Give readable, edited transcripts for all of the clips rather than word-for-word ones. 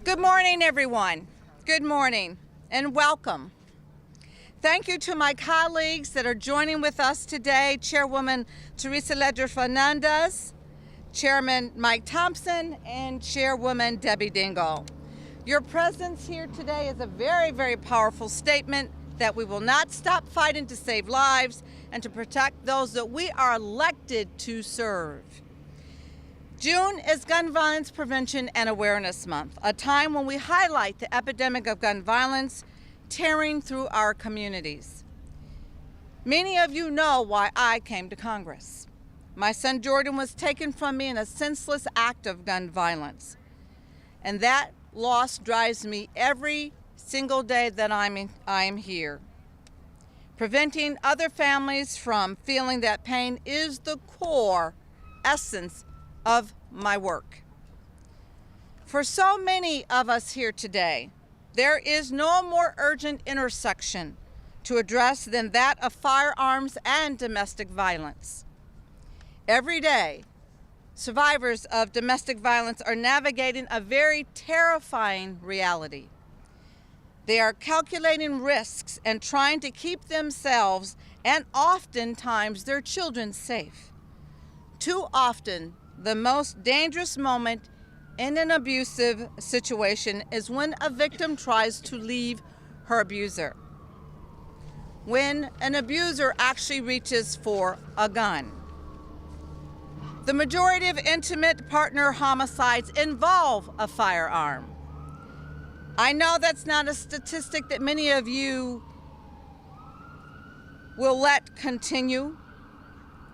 Good morning, everyone. Good morning and welcome. Thank you to my colleagues that are joining with us today, Chairwoman Teresa Fernández, Chairman Mike Thompson, and Chairwoman Debbie Dingell. Your presence here today is a very, very powerful statement that we will not stop fighting to save lives and to protect those that we are elected to serve. June is Gun Violence Prevention and Awareness Month, a time when we highlight the epidemic of gun violence tearing through our communities. Many of you know why I came to Congress. My son Jordan was taken from me in a senseless act of gun violence, and that loss drives me every single day that I'm here. Preventing other families from feeling that pain is the core essence of my work. For so many of us here today, there is no more urgent intersection to address than that of firearms and domestic violence. Every day, survivors of domestic violence are navigating a very terrifying reality. They are calculating risks and trying to keep themselves and oftentimes their children safe. Too often, the most dangerous moment in an abusive situation is when a victim tries to leave her abuser. When an abuser actually reaches for a gun. The majority of intimate partner homicides involve a firearm. I know that's not a statistic that many of you will let continue,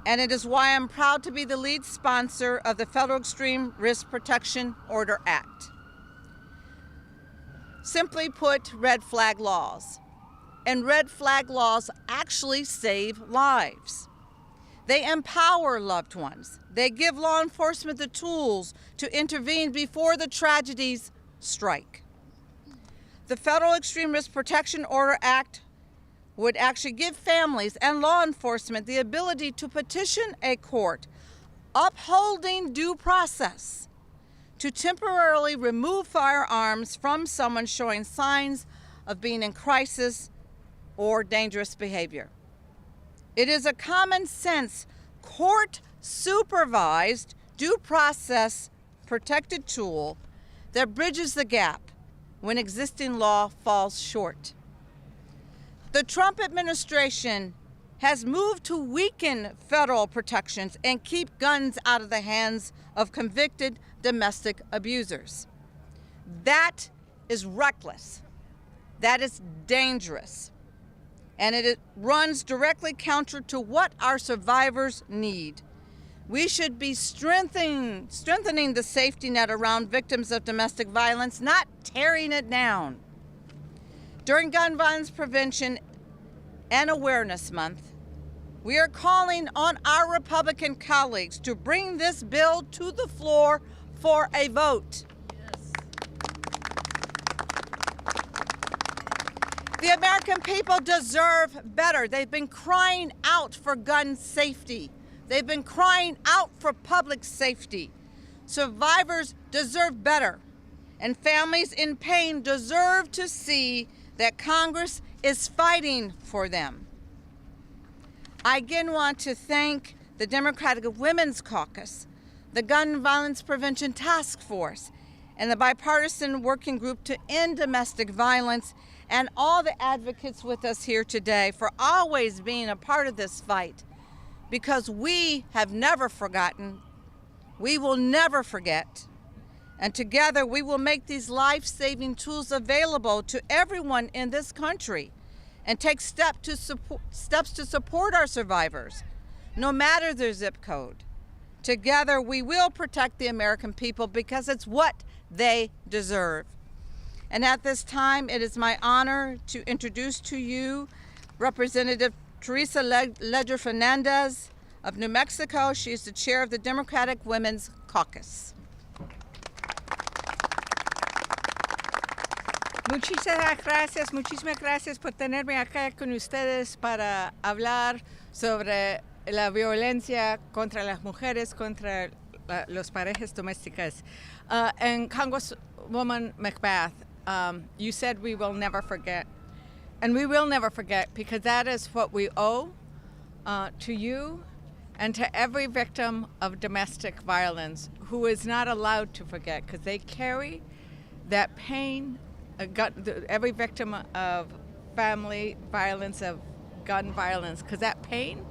and it is why I'm proud to be the lead sponsor of the Federal Extreme Risk Protection Order Act. Simply put, red flag laws. And red flag laws actually save lives. They empower loved ones. They give law enforcement the tools to intervene before the tragedies strike. The Federal Extreme Risk Protection Order Act would actually give families and law enforcement the ability to petition a court upholding due process to temporarily remove firearms from someone showing signs of being in crisis or dangerous behavior. It is a common sense, court-supervised, due process protected tool that bridges the gap when existing law falls short. The Trump administration has moved to weaken federal protections and keep guns out of the hands of convicted domestic abusers. That is reckless. That is dangerous. And it runs directly counter to what our survivors need. We should be strengthening the safety net around victims of domestic violence, not tearing it down. During Gun Violence Prevention and Awareness Month, we are calling on our Republican colleagues to bring this bill to the floor for a vote. Yes. The American people deserve better. They've been crying out for gun safety. They've been crying out for public safety. Survivors deserve better, and families in pain deserve to see that Congress is fighting for them. I again want to thank the Democratic Women's Caucus, the Gun Violence Prevention Task Force, and the Bipartisan Working Group to End Domestic Violence, and all the advocates with us here today for always being a part of this fight, because we have never forgotten, we will never forget, and together we will make these life-saving tools available to everyone in this country and take steps to support our survivors, no matter their zip code. Together we will protect the American people because it's what they deserve. And at this time, it is my honor to introduce to you Representative Teresa Fernández of New Mexico. She is the chair of the Democratic Women's Caucus. Muchísimas gracias por tenerme acá con ustedes para hablar sobre la violencia contra las mujeres, contra las parejas domésticas. En Congress, Councilwoman McBath, you said we will never forget. And we will never forget, because that is what we owe to you and to every victim of domestic violence who is not allowed to forget, because they carry that pain, every victim of family violence, of gun violence, because that pain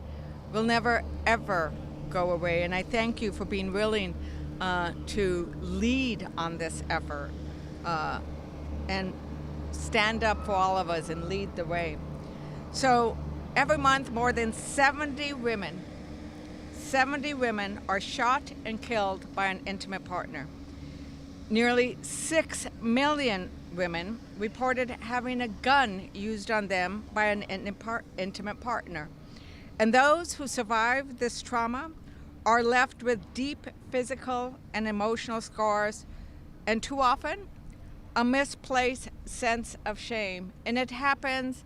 will never, ever go away. And I thank you for being willing to lead on this effort and stand up for all of us and lead the way. So every month, more than 70 women are shot and killed by an intimate partner. Nearly 6 million women reported having a gun used on them by an intimate partner. And those who survive this trauma are left with deep physical and emotional scars, and too often, a misplaced sense of shame. And it happens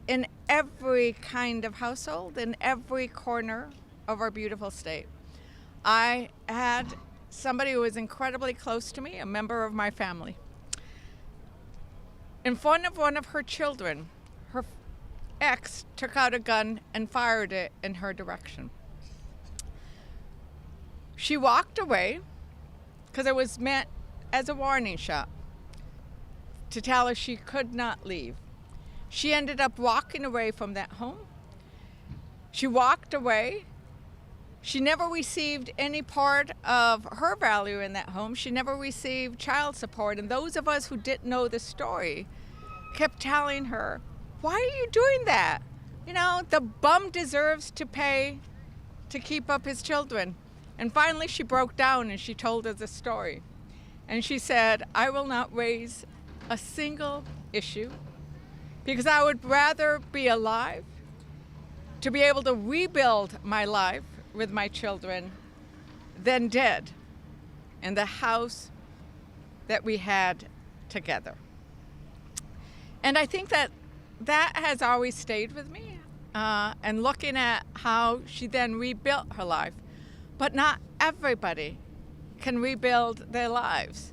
in every kind of household, in every corner of our beautiful state. I had somebody who was incredibly close to me, a member of my family. In front of one of her children, her ex took out a gun and fired it in her direction. She walked away because it was meant as a warning shot to tell her she could not leave. She ended up walking away from that home. She walked away. She never received any part of her value in that home. She never received child support. And those of us who didn't know the story kept telling her, why are you doing that? You know, the bum deserves to pay to keep up his children. And finally she broke down and she told us the story. And she said, I will not raise a single issue because I would rather be alive to be able to rebuild my life with my children than dead in the house that we had together. And I think that has always stayed with me, and looking at how she then rebuilt her life. But not everybody can rebuild their lives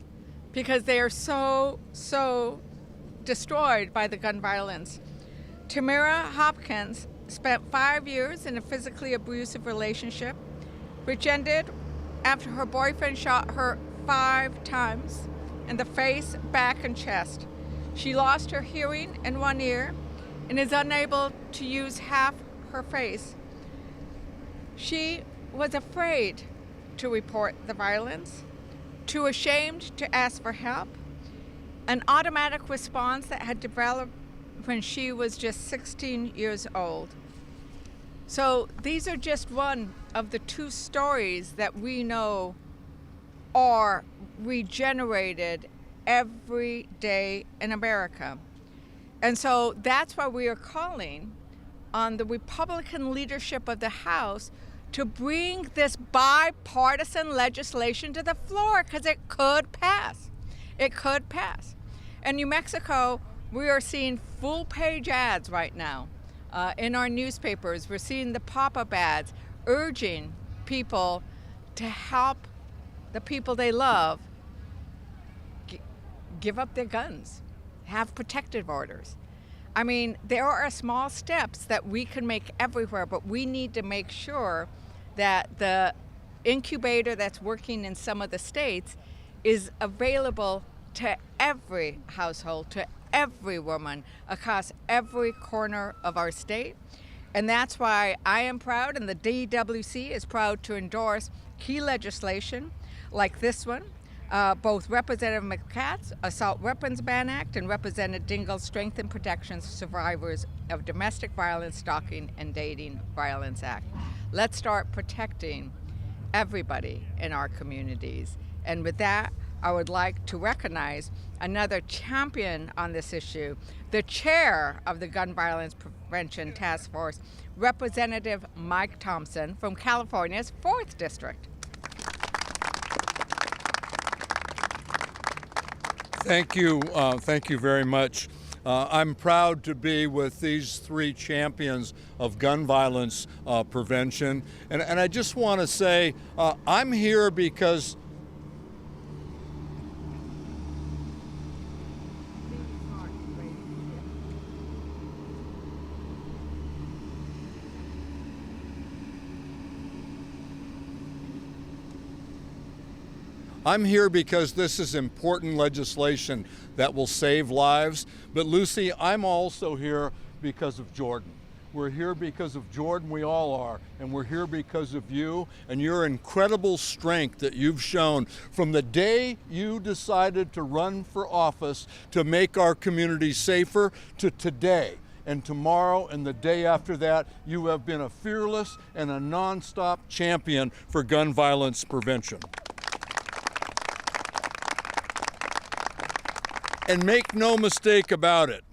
because they are so destroyed by the gun violence. Tamara Hopkins spent 5 years in a physically abusive relationship, which ended after her boyfriend shot her 5 times in the face, back, and chest. She lost her hearing in one ear and is unable to use half her face. She was afraid to report the violence, too ashamed to ask for help, an automatic response that had developed when she was just 16 years old. So these are just one of the 2 stories that we know are regenerated every day in America. And so that's why we are calling on the Republican leadership of the House to bring this bipartisan legislation to the floor, because it could pass. It could pass. In New Mexico, we are seeing full-page ads right now in our newspapers. We're seeing the pop-up ads urging people to help the people they love give up their guns, have protective orders. I mean, there are small steps that we can make everywhere, but we need to make sure that the incubator that's working in some of the states is available to every household, to every woman across every corner of our state. And that's why I am proud, and the DWC is proud to endorse key legislation like this one. Both Representative McBath's Assault Weapons Ban Act and Representative Dingell's Strengthen Protections for Survivors of Domestic Violence, Stalking, and Dating Violence Act. Let's start protecting everybody in our communities. And with that, I would like to recognize another champion on this issue, the chair of the Gun Violence Prevention Task Force, Representative Mike Thompson from California's 4th District. Thank you very much. I'm proud to be with these 3 champions of gun violence prevention. And I just want to say, I'm here because I'm here because this is important legislation that will save lives. But Lucy, I'm also here because of Jordan. We're here because of Jordan, we all are, and we're here because of you and your incredible strength that you've shown from the day you decided to run for office to make our community safer to today. And tomorrow and the day after that, you have been a fearless and a nonstop champion for gun violence prevention. And make no mistake about it,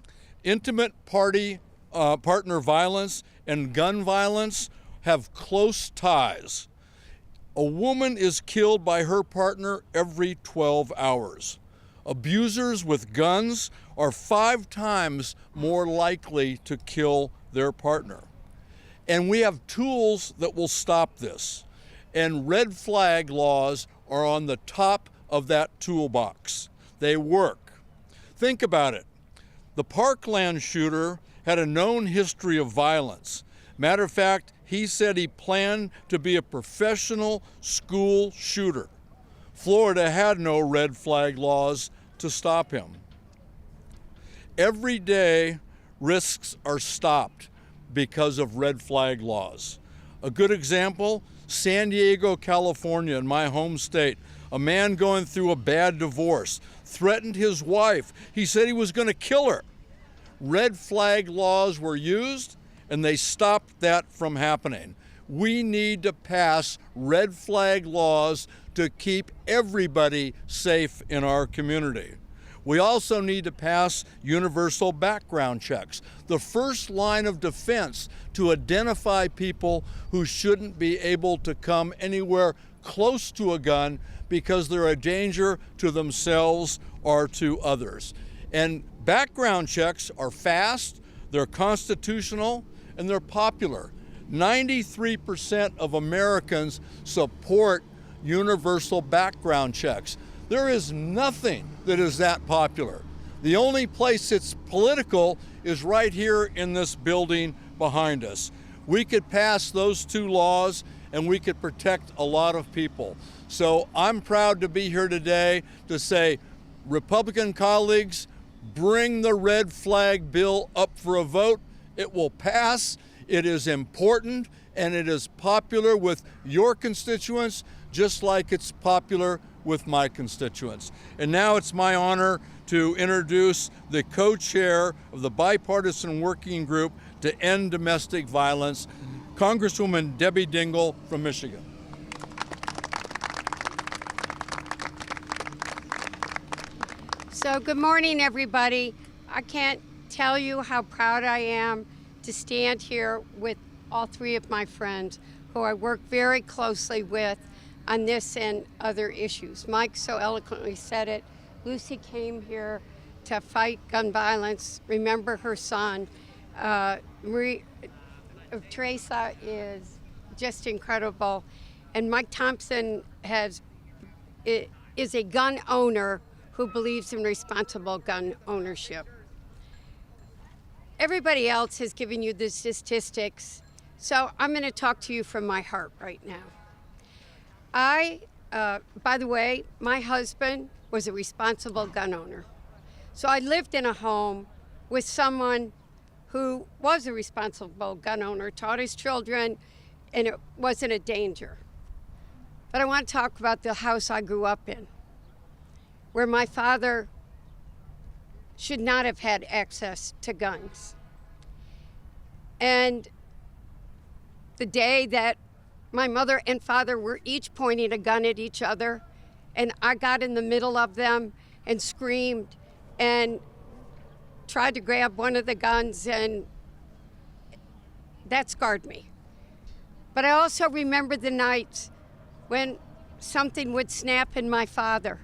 intimate partner violence and gun violence have close ties. A woman is killed by her partner every 12 hours. Abusers with guns are 5 times more likely to kill their partner. And we have tools that will stop this. And red flag laws are on the top of that toolbox. They work. Think about it. The Parkland shooter had a known history of violence. Matter of fact, he said he planned to be a professional school shooter. Florida had no red flag laws to stop him. Every day, risks are stopped because of red flag laws. A good example, San Diego, California, in my home state, a man going through a bad divorce threatened his wife. He said he was going to kill her. Red flag laws were used and they stopped that from happening. We need to pass red flag laws to keep everybody safe in our community. We also need to pass universal background checks, the first line of defense to identify people who shouldn't be able to come anywhere close to a gun because they're a danger to themselves or to others. And background checks are fast, they're constitutional, and they're popular. 93% of Americans support universal background checks. There is nothing that is that popular. The only place it's political is right here in this building behind us. We could pass those 2 laws and we could protect a lot of people. So I'm proud to be here today to say, Republican colleagues, bring the red flag bill up for a vote. It will pass. It is important and it is popular with your constituents, just like it's popular with my constituents. And now it's my honor to introduce the co-chair of the Bipartisan Working Group to End Domestic Violence, Congresswoman Debbie Dingell from Michigan. So good morning, everybody. I can't tell you how proud I am to stand here with all 3 of my friends who I work very closely with on this and other issues. Mike so eloquently said it. Lucy came here to fight gun violence, remember her son. Teresa is just incredible. And Mike Thompson is a gun owner who believes in responsible gun ownership. Everybody else has given you the statistics, so I'm going to talk to you from my heart right now. By the way, my husband was a responsible gun owner. So I lived in a home with someone who was a responsible gun owner, taught his children, and it wasn't a danger. But I want to talk about the house I grew up in, where my father should not have had access to guns. And the day that my mother and father were each pointing a gun at each other, and I got in the middle of them and screamed and tried to grab one of the guns, and that scarred me. But I also remember the nights when something would snap in my father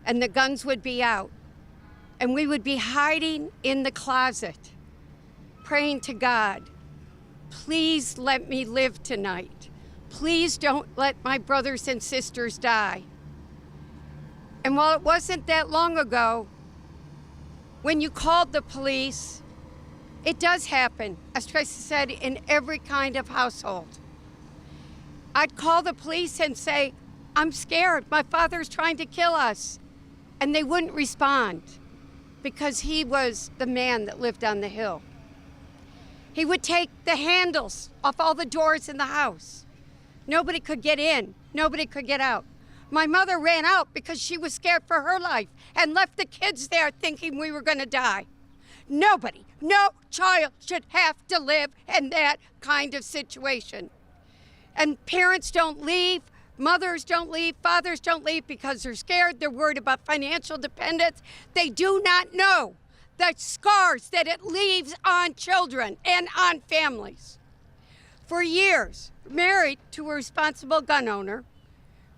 and the guns would be out, and we would be hiding in the closet, praying to God, please let me live tonight. Please don't let my brothers and sisters die. And while it wasn't that long ago, when you called the police, it does happen, as Teresa said, in every kind of household. I'd call the police and say, I'm scared. My father's trying to kill us. And they wouldn't respond because he was the man that lived on the hill. He would take the handles off all the doors in the house. Nobody could get in. Nobody could get out. My mother ran out because she was scared for her life and left the kids there thinking we were going to die. Nobody, no child should have to live in that kind of situation. And parents don't leave, mothers don't leave, fathers don't leave because they're scared, they're worried about financial dependence. They do not know the scars that it leaves on children and on families. For years, married to a responsible gun owner,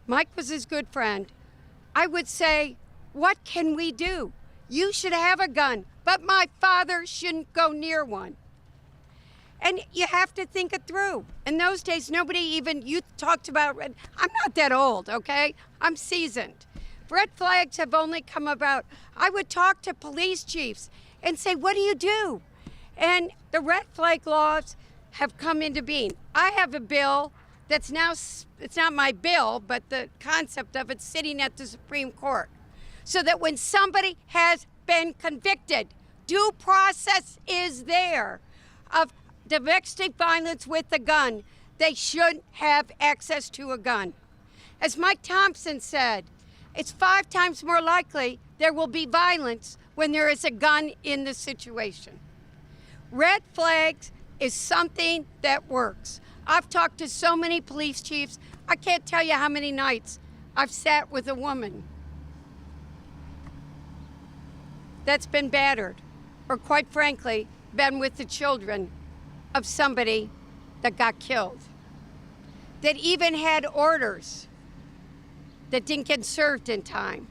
Mike was his good friend, I would say, what can we do? You should have a gun, but my father shouldn't go near one. And you have to think it through. In those days, nobody even, you talked about red, I'm not that old, okay? I'm seasoned. Red flags have only come about. I would talk to police chiefs and say, what do you do? And the red flag laws have come into being. I have a bill that's now, it's not my bill, but the concept of it sitting at the Supreme Court. So that when somebody has been convicted, due process is there of domestic violence with a gun, they should have access to a gun. As Mike Thompson said, it's 5 times more likely there will be violence when there is a gun in the situation. Red flags is something that works. I've talked to so many police chiefs, I can't tell you how many nights I've sat with a woman that's been battered, or quite frankly, been with the children of somebody that got killed, that even had orders that didn't get served in time,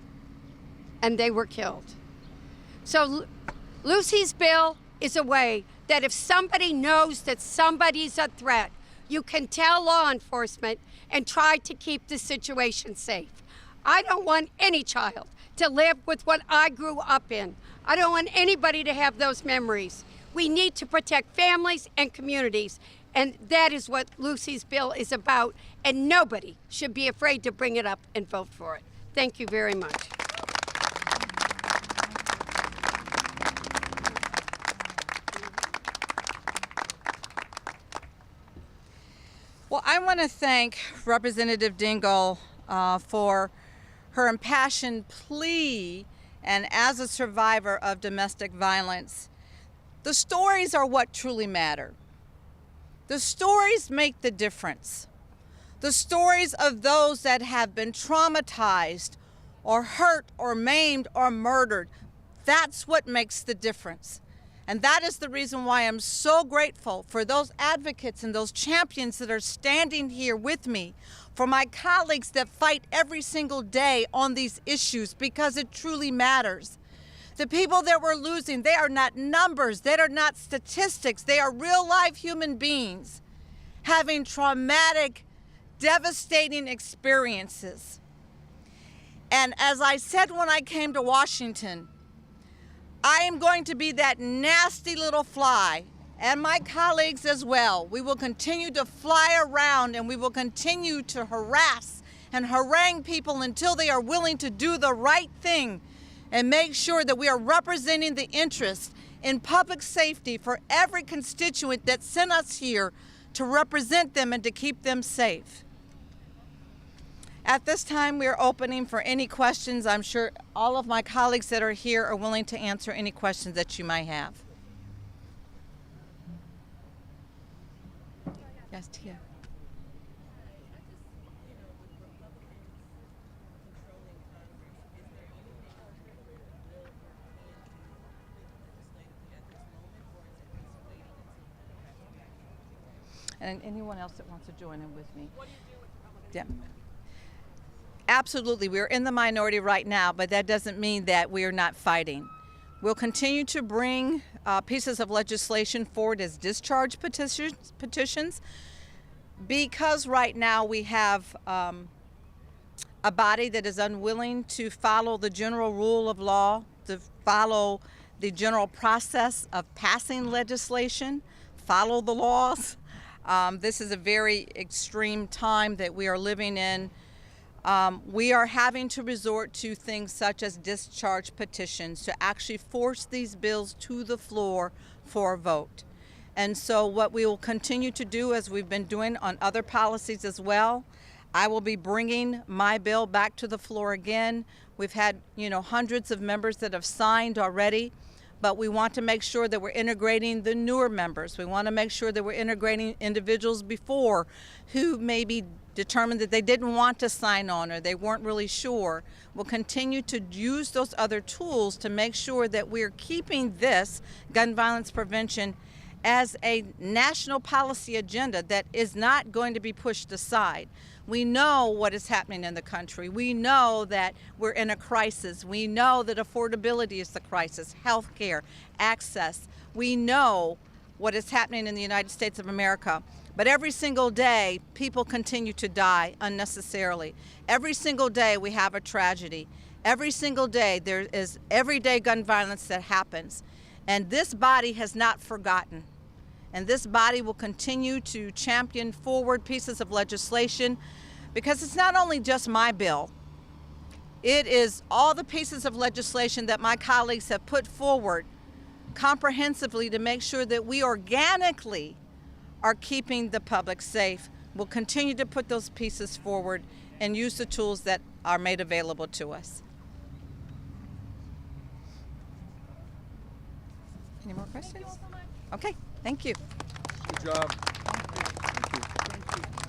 and they were killed. So Lucy's bill is a way that if somebody knows that somebody's a threat, you can tell law enforcement and try to keep the situation safe. I don't want any child to live with what I grew up in. I don't want anybody to have those memories. We need to protect families and communities, and that is what Lucy's bill is about, and nobody should be afraid to bring it up and vote for it. Thank you very much. Well, I want to thank Representative Dingell for her impassioned plea, and as a survivor of domestic violence, the stories are what truly matter. The stories make the difference. The stories of those that have been traumatized or hurt or maimed or murdered, that's what makes the difference. And that is the reason why I'm so grateful for those advocates and those champions that are standing here with me, for my colleagues that fight every single day on these issues, because it truly matters. The people that we're losing, they are not numbers, they are not statistics, they are real life human beings having traumatic, devastating experiences. And as I said when I came to Washington, I am going to be that nasty little fly, and my colleagues as well. We will continue to fly around, and we will continue to harass and harangue people until they are willing to do the right thing and make sure that we are representing the interest in public safety for every constituent that sent us here to represent them and to keep them safe. At this time, we are opening for any questions. I'm sure all of my colleagues that are here are willing to answer any questions that you might have. Yes, Tia. And anyone else that wants to join in with me? What do you do with Republicans? Yeah. Absolutely, we're in the minority right now, but that doesn't mean that we are not fighting. We'll continue to bring pieces of legislation forward as discharge petitions, because right now we have a body that is unwilling to follow the general rule of law, to follow the general process of passing legislation, follow the laws. This is a very extreme time that we are living in. We are having to resort to things such as discharge petitions to actually force these bills to the floor for a vote. And so what we will continue to do, as we've been doing on other policies as well, I will be bringing my bill back to the floor again. We've had, hundreds of members that have signed already, but we want to make sure that we're integrating the newer members. We want to make sure that we're integrating individuals before who maybe determined that they didn't want to sign on or they weren't really sure. We'll continue to use those other tools to make sure that we're keeping this gun violence prevention as a national policy agenda that is not going to be pushed aside. We know what is happening in the country. We know that we're in a crisis. We know that affordability is the crisis, health care, access. We know what is happening in the United States of America. But every single day, people continue to die unnecessarily. Every single day, we have a tragedy. Every single day, there is everyday gun violence that happens. And this body has not forgotten. And this body will continue to champion forward pieces of legislation, because it's not only just my bill. It is all the pieces of legislation that my colleagues have put forward comprehensively to make sure that we organically are keeping the public safe. We'll continue to put those pieces forward and use the tools that are made available to us. Any more questions? Okay, thank you. Good job. Thank you.